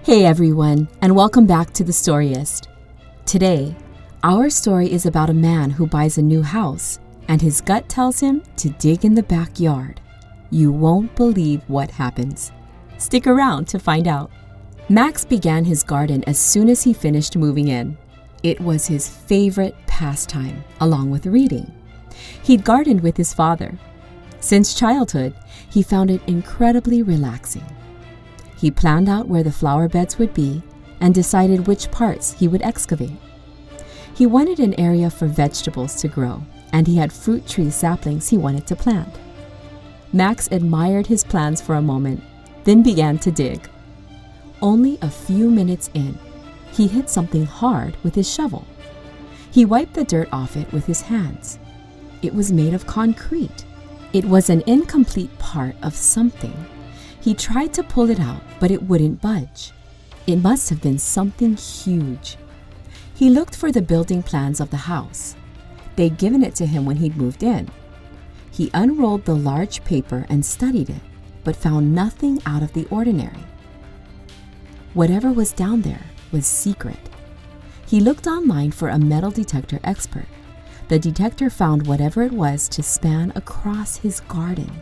Hey everyone, and welcome back to the Storyist. Today, our story is about a man who buys a new house, and his gut tells him to dig in the backyard. You won't believe what happens. Stick around to find out. Max began his garden as soon as he finished moving in. It was his favorite pastime, along with reading. He'd gardened with his father. Since childhood, he found it incredibly relaxing. He planned out where the flower beds would be and decided which parts he would excavate. He wanted an area for vegetables to grow, and he had fruit tree saplings he wanted to plant. Max admired his plans for a moment, then began to dig. Only a few minutes in, he hit something hard with his shovel. He wiped the dirt off it with his hands. It was made of concrete. It was an incomplete part of something. He tried to pull it out, but it wouldn't budge. It must have been something huge. He looked for the building plans of the house. They'd given it to him when he'd moved in. He unrolled the large paper and studied it, but found nothing out of the ordinary. Whatever was down there was secret. He looked online for a metal detector expert. The detector found whatever it was to span across his garden.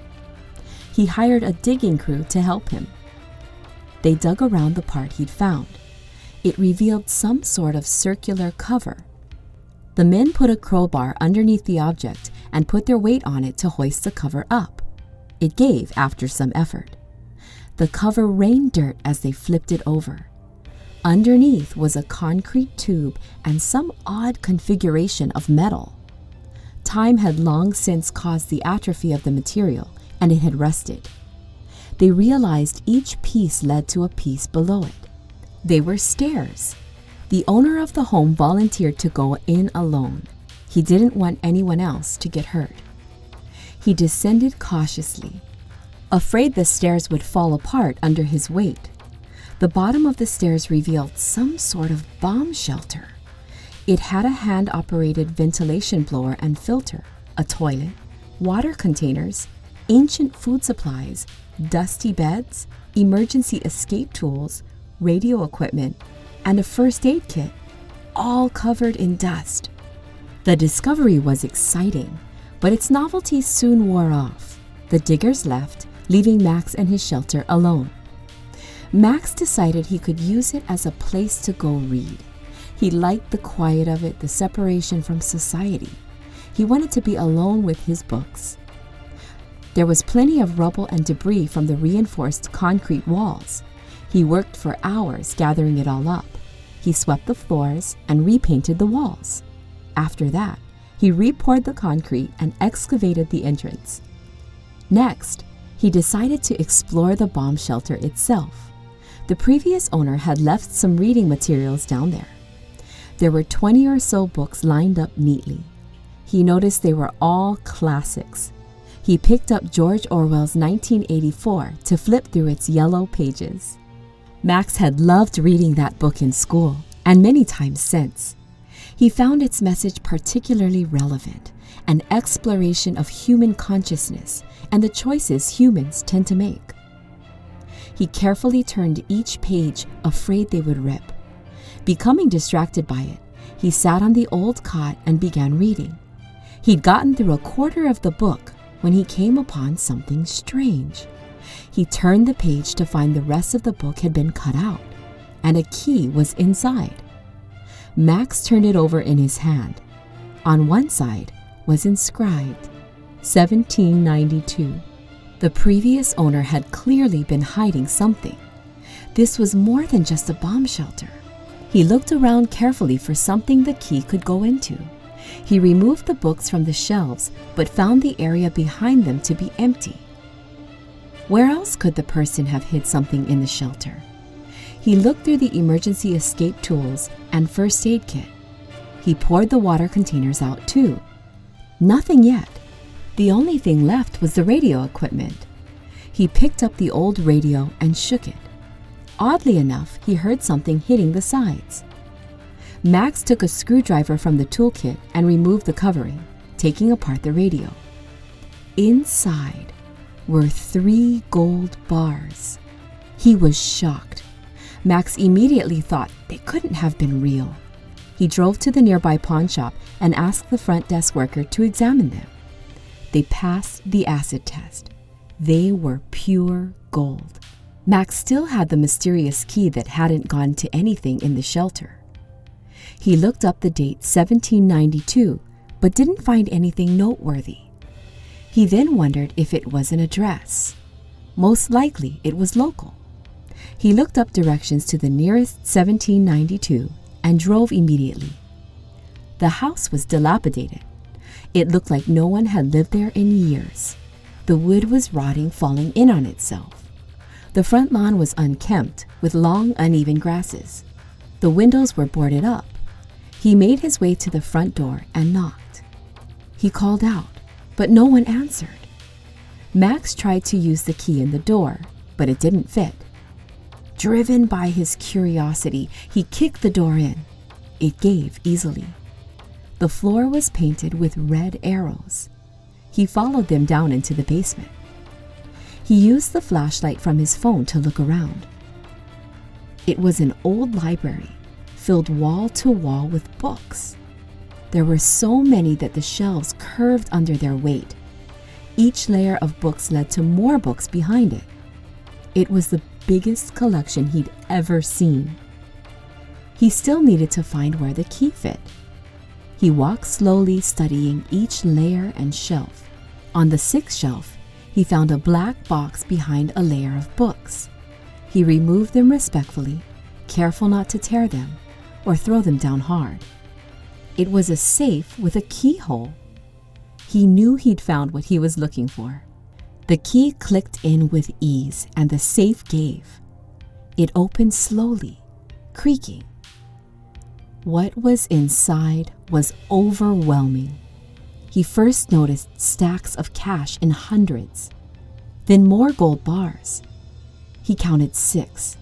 He hired a digging crew to help him. They dug around the part he'd found. It revealed some sort of circular cover. The men put a crowbar underneath the object and put their weight on it to hoist the cover up. It gave after some effort. The cover rained dirt as they flipped it over. Underneath was a concrete tube and some odd configuration of metal. Time had long since caused the atrophy of the material, and it had rusted. They realized each piece led to a piece below it. They were stairs. The owner of the home volunteered to go in alone. He didn't want anyone else to get hurt. He descended cautiously, afraid the stairs would fall apart under his weight. The bottom of the stairs revealed some sort of bomb shelter. It had a hand-operated ventilation blower and filter, a toilet, water containers, ancient food supplies, dusty beds, emergency escape tools, radio equipment, and a first aid kit, all covered in dust. The discovery was exciting, but its novelty soon wore off. The diggers left, leaving Max and his shelter alone. Max decided he could use it as a place to go read. He liked the quiet of it, the separation from society. He wanted to be alone with his books. There was plenty of rubble and debris from the reinforced concrete walls. He worked for hours gathering it all up. He swept the floors and repainted the walls. After that, he repoured the concrete and excavated the entrance. Next, he decided to explore the bomb shelter itself. The previous owner had left some reading materials down there. There were 20 or so books lined up neatly. He noticed they were all classics. He picked up George Orwell's 1984 to flip through its yellow pages. Max had loved reading that book in school, and many times since. He found its message particularly relevant, an exploration of human consciousness and the choices humans tend to make. He carefully turned each page, afraid they would rip. Becoming distracted by it, he sat on the old cot and began reading. He'd gotten through a quarter of the book when he came upon something strange. He turned the page to find the rest of the book had been cut out, and a key was inside. Max turned it over in his hand. On one side was inscribed, 1792. The previous owner had clearly been hiding something. This was more than just a bomb shelter. He looked around carefully for something the key could go into. He removed the books from the shelves, but found the area behind them to be empty. Where else could the person have hid something in the shelter? He looked through the emergency escape tools and first aid kit. He poured the water containers out too. Nothing yet. The only thing left was the radio equipment. He picked up the old radio and shook it. Oddly enough, he heard something hitting the sides. Max took a screwdriver from the toolkit and removed the covering, taking apart the radio. Inside were 3 gold bars. He was shocked. Max immediately thought they couldn't have been real. He drove to the nearby pawn shop and asked the front desk worker to examine them. They passed the acid test. They were pure gold. Max still had the mysterious key that hadn't gone to anything in the shelter. He looked up the date 1792, but didn't find anything noteworthy. He then wondered if it was an address. Most likely it was local. He looked up directions to the nearest 1792 and drove immediately. The house was dilapidated. It looked like no one had lived there in years. The wood was rotting, falling in on itself. The front lawn was unkempt, with long, uneven grasses. The windows were boarded up. He made his way to the front door and knocked. He called out, but no one answered. Max tried to use the key in the door, but it didn't fit. Driven by his curiosity, he kicked the door in. It gave easily. The floor was painted with red arrows. He followed them down into the basement. He used the flashlight from his phone to look around. It was an old library, filled wall to wall with books. There were so many that the shelves curved under their weight. Each layer of books led to more books behind it. It was the biggest collection he'd ever seen. He still needed to find where the key fit. He walked slowly, studying each layer and shelf. On the sixth shelf, he found a black box behind a layer of books. He removed them respectfully, careful not to tear them or throw them down hard. It was a safe with a keyhole. He knew he'd found what he was looking for. The key clicked in with ease and the safe gave. It opened slowly, creaking. What was inside was overwhelming. He first noticed stacks of cash in hundreds, then more gold bars. He counted 6.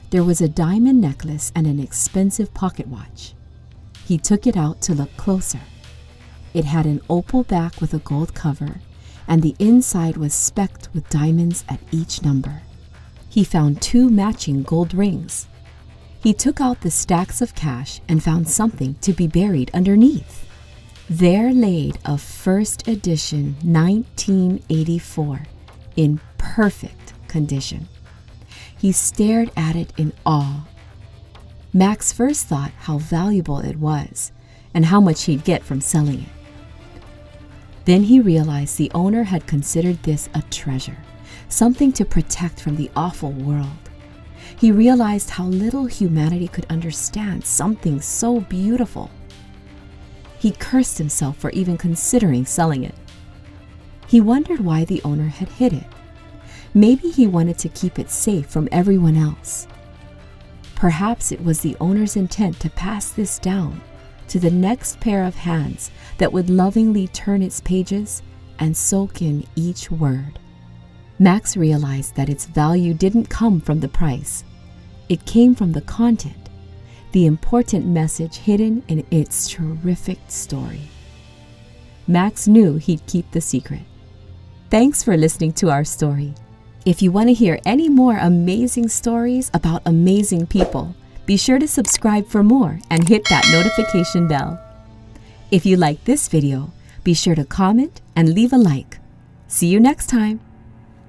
There was a diamond necklace and an expensive pocket watch. He took it out to look closer. It had an opal back with a gold cover, and the inside was specked with diamonds at each number. He found 2 matching gold rings. He took out the stacks of cash and found something to be buried underneath. There laid a first edition 1984 in perfect condition. He stared at it in awe. Max first thought how valuable it was and how much he'd get from selling it. Then he realized the owner had considered this a treasure, something to protect from the awful world. He realized how little humanity could understand something so beautiful. He cursed himself for even considering selling it. He wondered why the owner had hid it. Maybe he wanted to keep it safe from everyone else. Perhaps it was the owner's intent to pass this down to the next pair of hands that would lovingly turn its pages and soak in each word. Max realized that its value didn't come from the price. It came from the content, the important message hidden in its terrific story. Max knew he'd keep the secret. Thanks for listening to our story. If you want to hear any more amazing stories about amazing people, be sure to subscribe for more and hit that notification bell. If you like this video, be sure to comment and leave a like. See you next time.